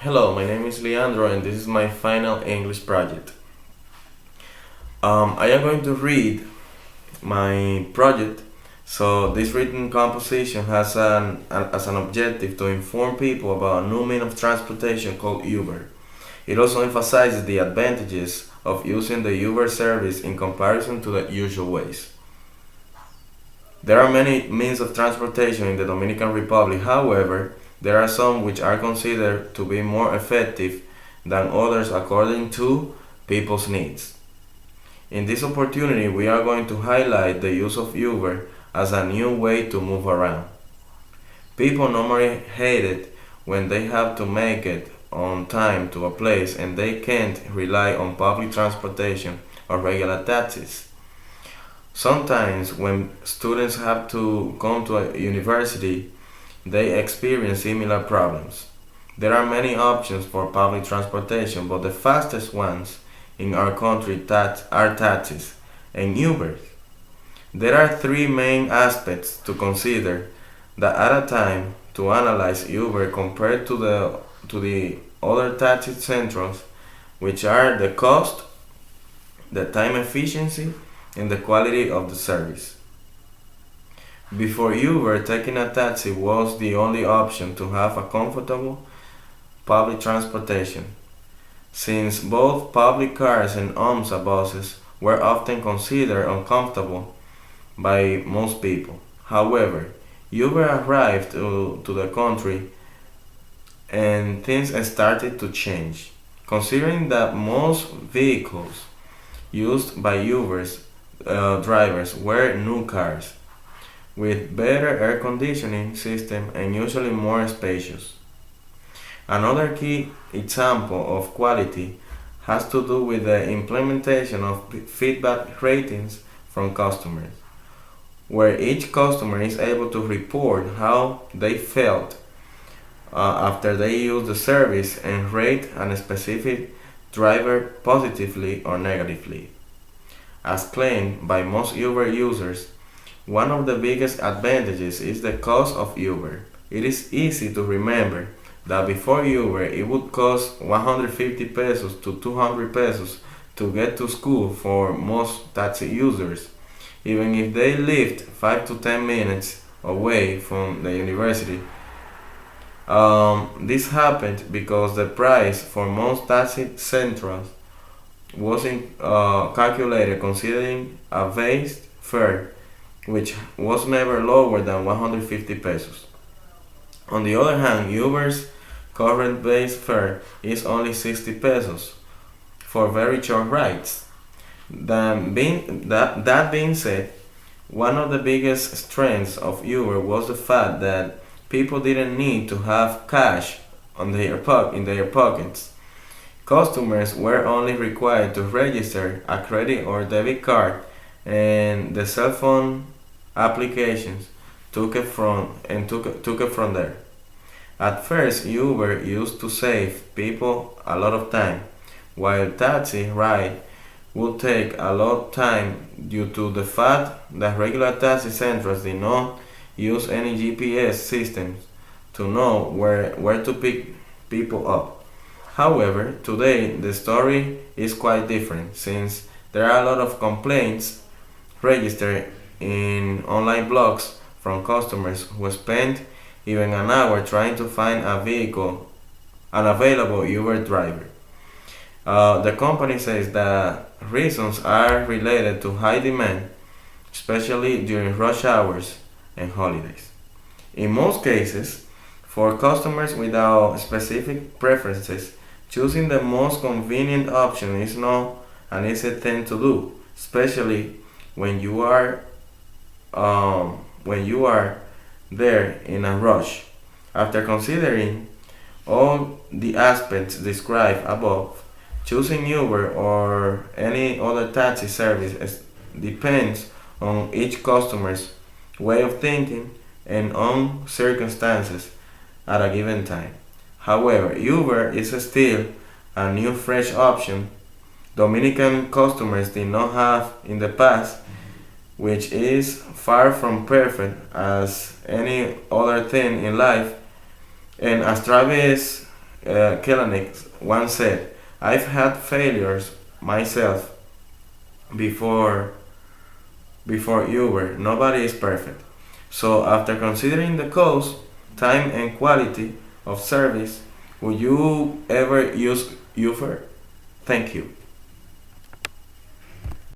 Hello, my name is Leandro and this is my final English project. I am going to read my project. So this written composition has as an objective to inform people about a new mean of transportation called Uber. It also emphasizes the advantages of using the Uber service in comparison to the usual ways. There are many means of transportation in the Dominican Republic. However, there are some which are considered to be more effective than others according to people's needs. In this opportunity, we are going to highlight the use of Uber as a new way to move around. People normally hate it when they have to make it on time to a place and they can't rely on public transportation or regular taxis. Sometimes, when students have to come to a university, they experience similar problems. There are many options for public transportation, but the fastest ones in our country are taxis and Ubers. There are three main aspects to consider that at a time to analyze Uber compared to the other taxi centrals, which are the cost, the time efficiency, and the quality of the service. Before Uber, taking a taxi was the only option to have a comfortable public transportation, since both public cars and OMSA buses were often considered uncomfortable by most people. However, Uber arrived to the country and things started to change. Considering that most vehicles used by Uber's drivers were new cars with better air conditioning system and usually more spacious. Another key example of quality has to do with the implementation of feedback ratings from customers, where each customer is able to report how they felt after they used the service and rate a specific driver positively or negatively. As claimed by most Uber users, one of the biggest advantages is the cost of Uber. It is easy to remember that before Uber it would cost 150 pesos to 200 pesos to get to school for most taxi users, even if they lived 5 to 10 minutes away from the university. This happened because the price for most taxi centrals wasn't calculated considering a base fare which was never lower than 150 pesos. On the other hand, Uber's current base fare is only 60 pesos for very short rides. That being said, one of the biggest strengths of Uber was the fact that people didn't need to have cash in their pockets. Customers were only required to register a credit or debit card, and the cell phone applications took it from there. At first, Uber used to save people a lot of time, while taxi ride would take a lot of time due to the fact that regular taxi centers did not use any GPS systems to know where to pick people up. However, today the story is quite different since there are a lot of complaints registered in online blogs from customers who spent even an hour trying to find an available Uber driver. The company says that reasons are related to high demand, especially during rush hours and holidays. In most cases, for customers without specific preferences, choosing the most convenient option is not an easy thing to do, especially when you are there in a rush. After considering all the aspects described above, choosing Uber or any other taxi service depends on each customer's way of thinking and on circumstances at a given time. However, Uber is still a new fresh option Dominican customers did not have in the past, which is far from perfect as any other thing in life. And as Travis Kalanick once said, "I've had failures myself before Uber. Nobody is perfect." So after considering the cost, time, and quality of service, would you ever use Uber? Thank you.